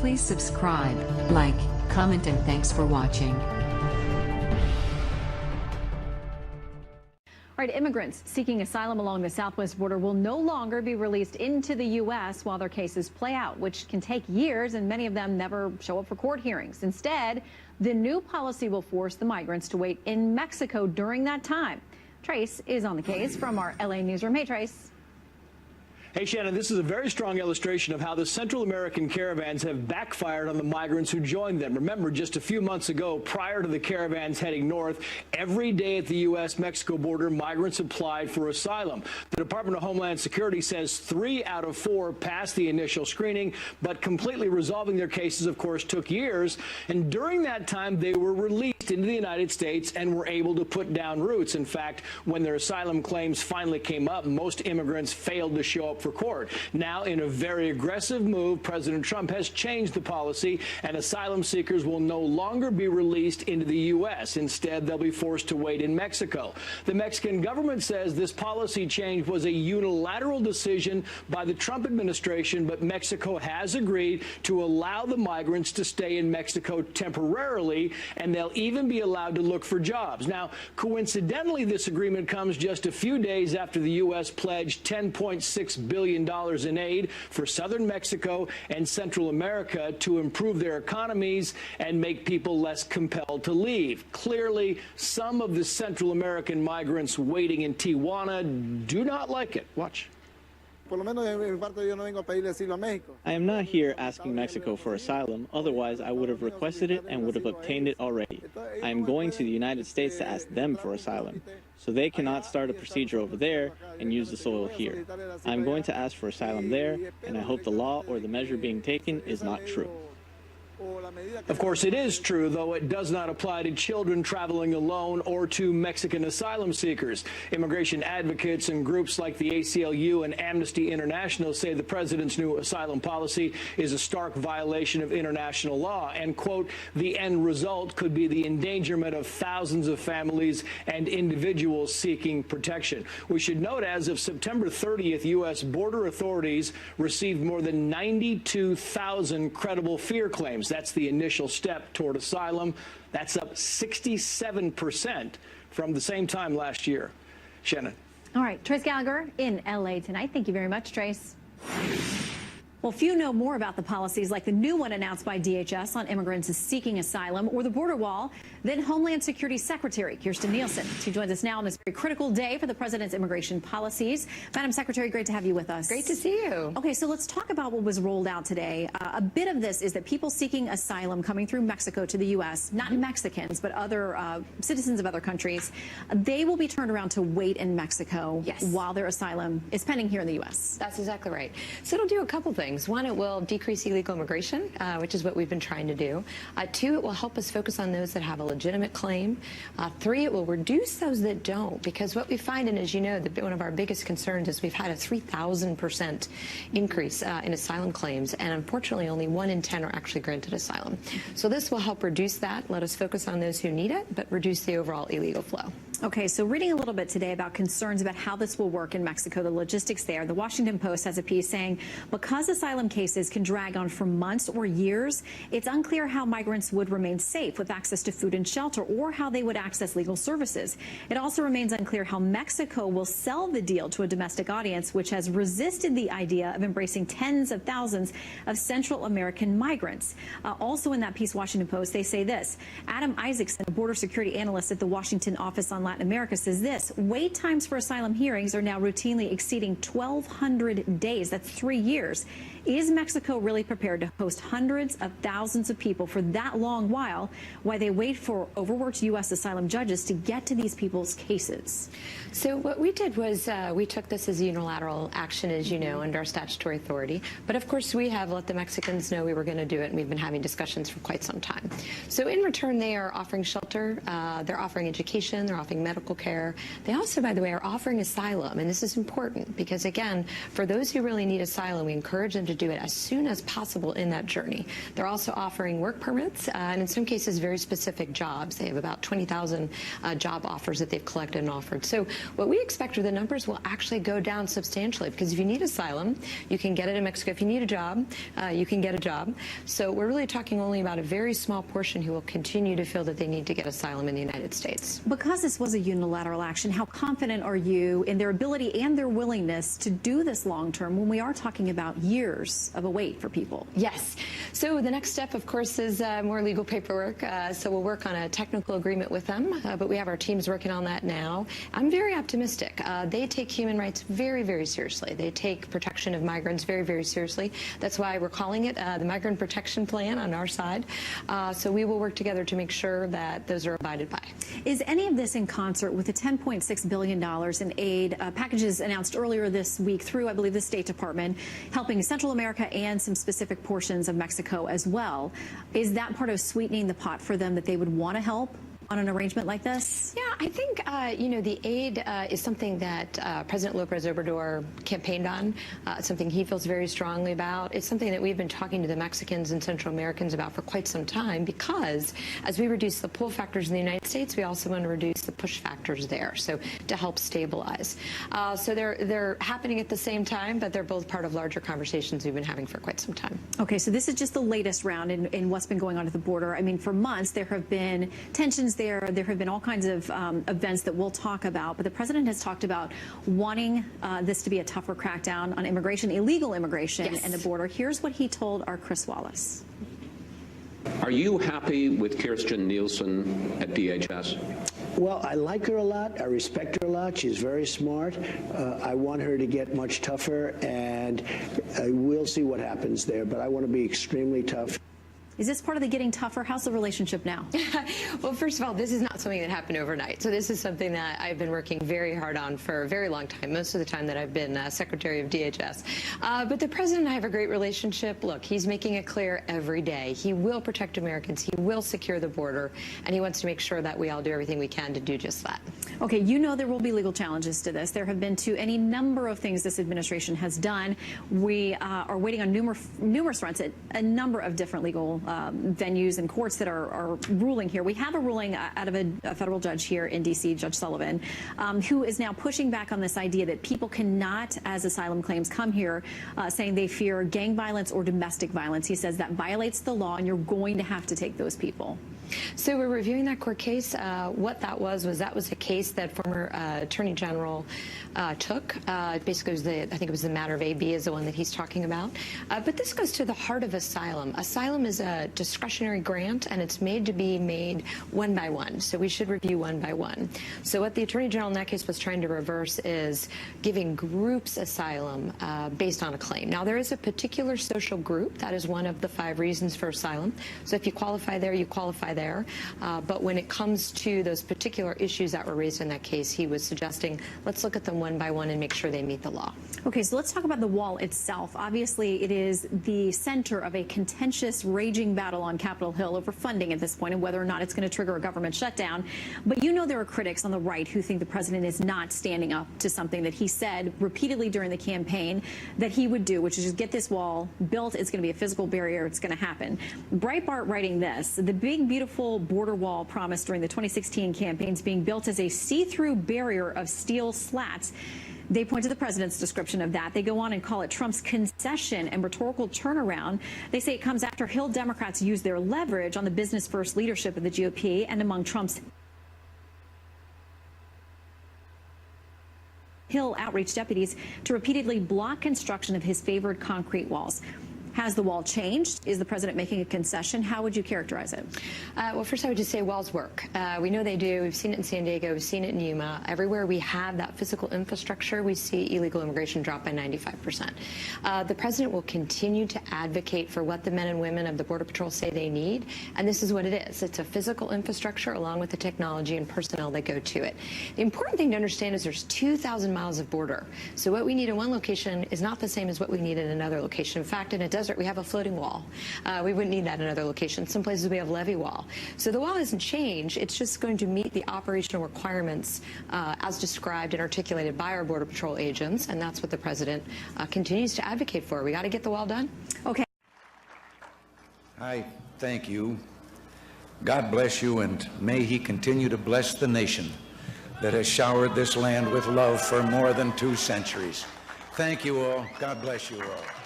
Please subscribe, like, comment, and thanks for watching. All right, immigrants seeking asylum along the southwest border will no longer be released into the U.S. while their cases play out, which can take years, and many of them never show up for court hearings. Instead, the new policy will force the migrants to wait in Mexico during that time. Trace is on the case from our L.A. newsroom. Hey, Trace. Hey, Shannon, this is a very strong illustration of how the Central American caravans have backfired on the migrants who joined them. Remember, just a few months ago, prior to the caravans heading north, every day at the U.S.-Mexico border, migrants applied for asylum. The Department of Homeland Security says 3 out of 4 passed the initial screening, but completely resolving their cases, of course, took years. And during that time, they were released into the United States and were able to put down roots. In fact, when their asylum claims finally came up, most immigrants failed to show up for court. Now, in a very aggressive move, President Trump has changed the policy, and asylum seekers will no longer be released into the U.S. Instead, they'll be forced to wait in Mexico. The Mexican government says this policy change was a unilateral decision by the Trump administration, but Mexico has agreed to allow the migrants to stay in Mexico temporarily, and they'll even be allowed to look for jobs. Now, coincidentally, this agreement comes just a few days after the U.S. pledged $10.6 billion in aid for southern Mexico and Central America to improve their economies and make people less compelled to leave. Clearly, some of the Central American migrants waiting in Tijuana do not like it. Watch. I am not here asking Mexico for asylum, otherwise I would have requested it and would have obtained it already. I am going to the United States to ask them for asylum, so they cannot start a procedure over there and use the soil here. I am going to ask for asylum there, and I hope the law or the measure being taken is not true. Of course, it is true, though it does not apply to children traveling alone or to Mexican asylum seekers. Immigration advocates and groups like the ACLU and Amnesty International say the president's new asylum policy is a stark violation of international law and, quote, the end result could be the endangerment of thousands of families and individuals seeking protection. We should note, as of September 30th, U.S. border authorities received more than 92,000 credible fear claims. That's the initial step toward asylum. That's up 67% from the same time last year. Shannon. All right, Trace Gallagher in L.A. tonight. Thank you very much, Trace. Well, few know more about the policies like the new one announced by DHS on immigrants seeking asylum or the border wall than Homeland Security Secretary Kirstjen Nielsen. She joins us now on this very critical day for the president's immigration policies. Madam Secretary, great to have you with us. Great to see you. Okay, so let's talk about what was rolled out today. A bit of this is that people seeking asylum coming through Mexico to the U.S., not Mexicans, but other citizens of other countries, they will be turned around to wait in Mexico while their asylum is pending here in the U.S. That's exactly right. So it'll do a couple things. One, it will decrease illegal immigration, which is what we've been trying to do. 2, it will help us focus on those that have a legitimate claim. 3, it will reduce those that don't, because what we find, and as you know, one of our biggest concerns is we've had a 3,000% increase in asylum claims, and unfortunately only 1 in 10 are actually granted asylum. So this will help reduce that, let us focus on those who need it, but reduce the overall illegal flow. Okay, so reading a little bit today about concerns about how this will work in Mexico, the logistics there, the Washington Post has a piece saying because asylum cases can drag on for months or years, it's unclear how migrants would remain safe with access to food and shelter or how they would access legal services. It also remains unclear how Mexico will sell the deal to a domestic audience, which has resisted the idea of embracing tens of thousands of Central American migrants. Also in that piece, Washington Post, they say this. Adam Isaacson, a border security analyst at the Washington office on Latin America, says this. Wait times for asylum hearings are now routinely exceeding 1,200 days. That's 3 years. Is Mexico really prepared to host hundreds of thousands of people for that long while they wait for overworked U.S. asylum judges to get to these people's cases? So what we did was we took this as unilateral action, as you know, under our statutory authority. But of course, we have let the Mexicans know we were going to do it, and we've been having discussions for quite some time. So in return, they are offering shelter, they're offering education, they're developing medical care. They also, by the way, are offering asylum, and this is important because, again, for those who really need asylum, we encourage them to do it as soon as possible in that journey. They're also offering work permits, and in some cases, very specific jobs. They have about 20,000 job offers that they've collected and offered. So what we expect are the numbers will actually go down substantially, because if you need asylum, you can get it in Mexico. If you need a job, you can get a job. So we're really talking only about a very small portion who will continue to feel that they need to get asylum in the United States. Because this was a unilateral action, how confident are you in their ability and their willingness to do this long term when we are talking about years of a wait for people? Yes. So the next step, of course, is more legal paperwork. So we'll work on a technical agreement with them, but we have our teams working on that now. I'm very optimistic. They take human rights very, very seriously. They take protection of migrants very, very seriously. That's why we're calling it the Migrant Protection Plan on our side. So we will work together to make sure that those are abided by. Is any of this in concert with the $10.6 billion in aid packages announced earlier this week through, I believe, the State Department, helping Central America and some specific portions of Mexico as well? Is that part of sweetening the pot for them, that they would want to help on an arrangement like this? Yeah, I think, the aid is something that President López Obrador campaigned on. It's something he feels very strongly about. It's something that we've been talking to the Mexicans and Central Americans about for quite some time, because as we reduce the pull factors in the United States, we also want to reduce the push factors there, so to help stabilize. So they're happening at the same time, but they're both part of larger conversations we've been having for quite some time. Okay, so this is just the latest round in what's been going on at the border. I mean, for months, there have been tensions there have been all kinds of events that we'll talk about, but the president has talked about wanting this to be a tougher crackdown on immigration, illegal immigration, and the border. Here's what he told our Chris Wallace. Are you happy with Kirstjen Nielsen at DHS? Well, I like her a lot. I respect her a lot. She's very smart. I want her to get much tougher, and we'll see what happens there, but I want to be extremely tough. Is this part of the getting tougher? How's the relationship now? Well, first of all, this is not something that happened overnight. So this is something that I've been working very hard on for a very long time, most of the time that I've been Secretary of DHS. But the president and I have a great relationship. Look, he's making it clear every day. He will protect Americans. He will secure the border. And he wants to make sure that we all do everything we can to do just that. Okay, you know there will be legal challenges to this. There have been to any number of things this administration has done. We are waiting on numerous fronts at a number of different legal venues and courts that are ruling here. We have a ruling out of a federal judge here in D.C., Judge Sullivan, who is now pushing back on this idea that people cannot, as asylum claims, come here saying they fear gang violence or domestic violence. He says that violates the law, and you're going to have to take those people. So we're reviewing that court case. What that was a case that former Attorney General took. Basically, I think it was the matter of AB is the one that he's talking about. But this goes to the heart of asylum. Asylum is a discretionary grant, and it's made to be made one by one. So we should review one by one. So what the Attorney General in that case was trying to reverse is giving groups asylum based on a claim. Now, there is a particular social group. That is one of the 5 reasons for asylum. So if you qualify there, you qualify there. But when it comes to those particular issues that were raised in that case, he was suggesting let's look at them one by one and make sure they meet the law. Okay, so let's talk about the wall itself. Obviously, it is the center of a contentious, raging battle on Capitol Hill over funding at this point and whether or not it's going to trigger a government shutdown. But you know there are critics on the right who think the president is not standing up to something that he said repeatedly during the campaign that he would do, which is just get this wall built. It's going to be a physical barrier. It's going to happen. Breitbart writing this, the big, beautiful border wall promised during the 2016 campaigns being built as a see-through barrier of steel slats. They point to the president's description of that. They go on and call it Trump's concession and rhetorical turnaround. They say it comes after Hill Democrats use their leverage on the business-first leadership of the GOP and among Trump's Hill outreach deputies to repeatedly block construction of his favored concrete walls. Has the wall changed? Is the president making a concession? How would you characterize it? Well, first I would just say walls work. We know they do. We've seen it in San Diego. We've seen it in Yuma. Everywhere we have that physical infrastructure, we see illegal immigration drop by 95%. The president will continue to advocate for what the men and women of the Border Patrol say they need, and this is what it is. It's a physical infrastructure along with the technology and personnel that go to it. The important thing to understand is there's 2,000 miles of border. So what we need in one location is not the same as what we need in another location. In fact, and it does desert, we have a floating wall. We wouldn't need that in other locations. Some places we have levee wall. So the wall hasn't changed. It's just going to meet the operational requirements as described and articulated by our Border Patrol agents, and that's what the President continues to advocate for. We got to get the wall done. Okay. I thank you. God bless you, and may He continue to bless the nation that has showered this land with love for more than 2 centuries. Thank you all. God bless you all.